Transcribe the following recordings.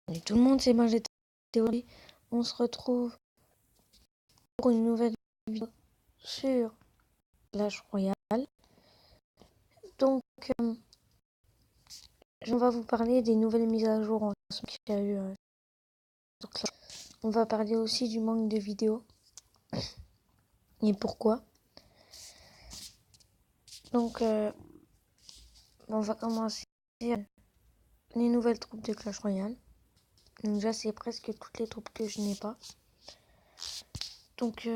Salut tout le monde, c'est moi, Théorie. On se retrouve pour une nouvelle vidéo sur Clash Royale. Donc, on va vous parler des nouvelles mises à jour qu'il y a eu sur Clash. On va parler aussi du manque de vidéos et pourquoi. Donc, on va commencer les nouvelles troupes de Clash Royale. Donc déjà, c'est presque toutes les troupes que je n'ai pas. Donc,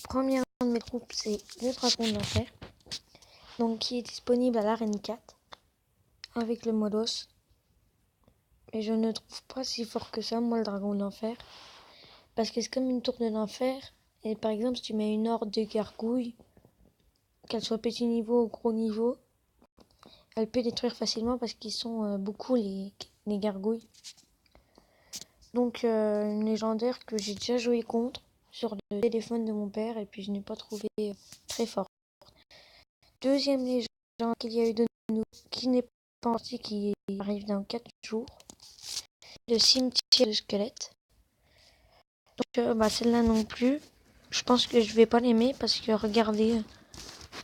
première de mes troupes, c'est le Dragon de l'Enfer. Donc, qui est disponible à l'arène 4 avec le Modos. Et je ne trouve pas si fort que ça, moi, le Dragon de l'Enfer. Parce que c'est comme une tour de l'enfer. Et par exemple, si tu mets une horde de gargouilles, qu'elle soit petit niveau ou gros niveau, elle peut détruire facilement parce qu'ils sont beaucoup les gargouilles. Donc, une légendaire que j'ai déjà joué contre sur le téléphone de mon père et puis je n'ai pas trouvé très fort. Deuxième légende qu'il y a eu de nous, qui n'est pas sorti, qui arrive dans 4 jours, le cimetière de squelettes. Donc, celle-là non plus, je pense que je vais pas l'aimer parce que regardez,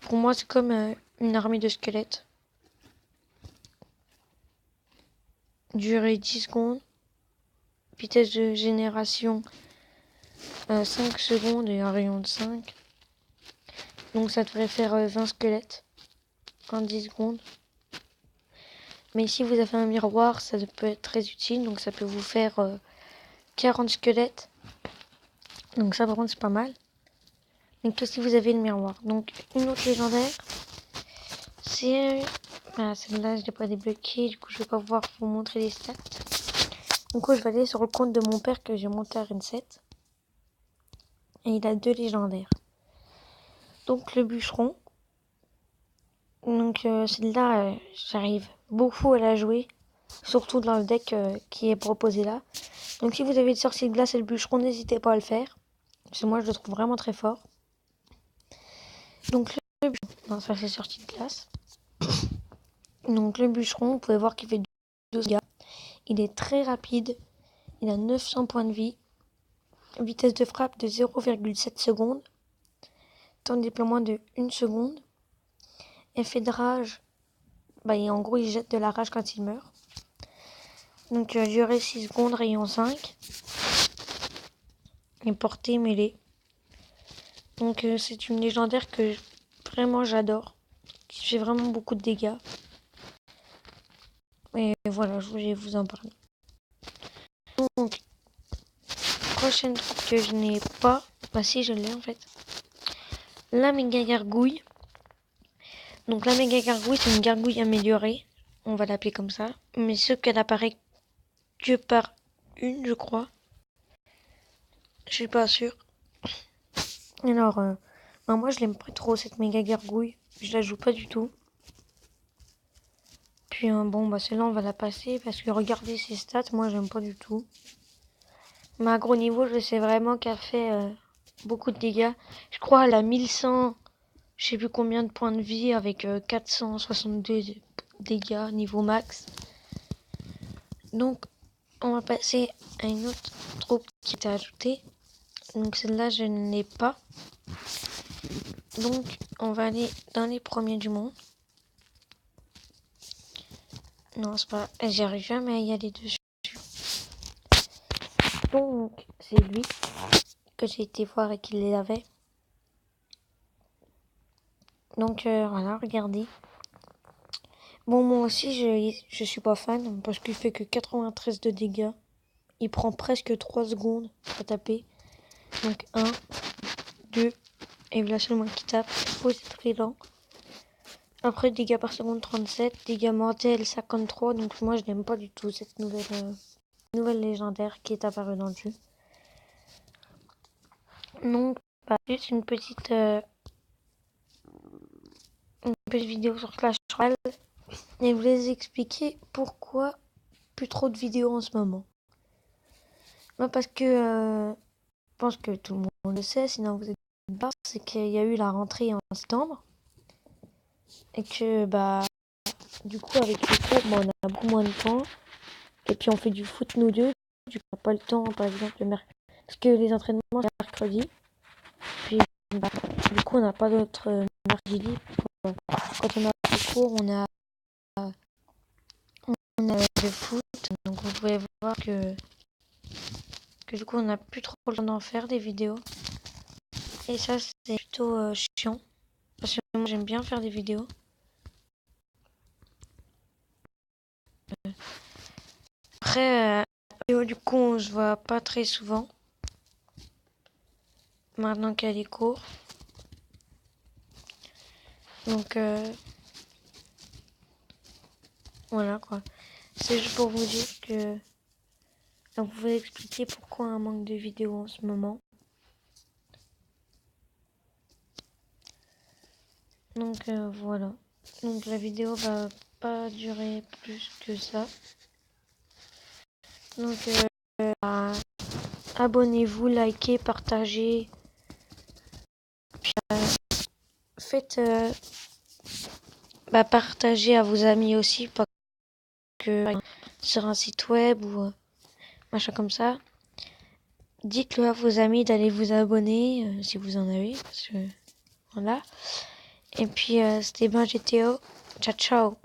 pour moi c'est comme une armée de squelettes. Durée 10 secondes, vitesse de génération 5 secondes et un rayon de 5. Donc ça devrait faire 20 squelettes en 10 secondes. Mais si vous avez un miroir, ça peut être très utile, donc ça peut vous faire 40 squelettes. Donc ça par contre c'est pas mal. Donc si vous avez le miroir. Donc une autre légendaire, c'est... celle-là je l'ai pas débloquée, du coup je vais pas pouvoir vous montrer les stats. Du coup je vais aller sur le compte de mon père que j'ai monté à Rennes 7. Et il a 2 légendaires. Donc le bûcheron. Donc celle-là, j'arrive beaucoup à la jouer. Surtout dans le deck qui est proposé là. Donc si vous avez le sorcier de glace et le bûcheron, n'hésitez pas à le faire. Parce que moi je le trouve vraiment très fort. Donc le bûcheron, non ça c'est sorcier de glace. Donc le bûcheron, vous pouvez voir qu'il fait 12 dégâts. Il est très rapide. Il a 900 points de vie. Vitesse de frappe de 0,7 secondes. Temps de déploiement de 1 seconde. Effet de rage. En gros, il jette de la rage quand il meurt. Donc, durée 6 secondes, rayon 5. Et portée mêlée. Donc, c'est une légendaire que vraiment j'adore. Qui fait vraiment beaucoup de dégâts. Et voilà, je voulais vous en parler. Donc, prochaine troupe que je n'ai pas. Bah si, je l'ai en fait. La méga gargouille. Donc la méga gargouille, c'est une gargouille améliorée. On va l'appeler comme ça. Mais ce qu'elle apparaît que par une, je crois. Je suis pas sûre. Alors, moi je l'aime pas trop cette méga gargouille. Je la joue pas du tout. Puis celle-là on va la passer parce que regardez ses stats, moi j'aime pas du tout. Mais à gros niveau, je sais vraiment qu'elle fait beaucoup de dégâts. Je crois elle a 1100, je sais plus combien de points de vie avec 462 dégâts niveau max. Donc on va passer à une autre troupe qui était ajoutée. Donc celle-là je ne l'ai pas. Donc on va aller dans les premiers du monde. Non, c'est pas... J'y arrive jamais à y aller dessus. Donc c'est lui que j'ai été voir et qu'il les avait. Donc voilà, regardez. Bon, moi aussi, je suis pas fan parce qu'il fait que 93 de dégâts. Il prend presque 3 secondes à taper. Donc 1, 2, et là seulement qui tape. Il faut être très lent. Après, dégâts par seconde 37, dégâts mortels 53. Donc moi, je n'aime pas du tout cette nouvelle légendaire qui est apparue dans le jeu. Donc, juste une petite vidéo sur Clash Royale. Et vous les expliquer pourquoi plus trop de vidéos en ce moment. Parce que je pense que tout le monde le sait, sinon vous êtes pas, c'est qu'il y a eu la rentrée en septembre. Et que du coup avec les cours, on a beaucoup moins de temps. Et puis on fait du foot nous deux. Du coup, on n'a pas le temps, par exemple, parce que les entraînements, c'est mercredi. Puis, du coup, on n'a pas d'autre mardi libre. Quand on a des cours, on a le foot. Donc, vous pouvez voir que du coup, on n'a plus trop le temps d'en faire des vidéos. Et ça, c'est plutôt chiant. Parce que moi, j'aime bien faire des vidéos. Après, du coup, on se voit pas très souvent. Maintenant qu'il y a les cours. Donc, voilà quoi. C'est juste pour vous dire que... Donc, vous expliquer pourquoi un manque de vidéos en ce moment. Donc, voilà. Donc, la vidéo va pas durer plus que ça. Donc, abonnez-vous, likez, partagez. Puis, faites... partagez à vos amis aussi. Pas que sur un site web ou machin comme ça. Dites-le à vos amis d'aller vous abonner si vous en avez. Parce que, voilà. Et puis, c'était Ben GTO. Ciao, ciao.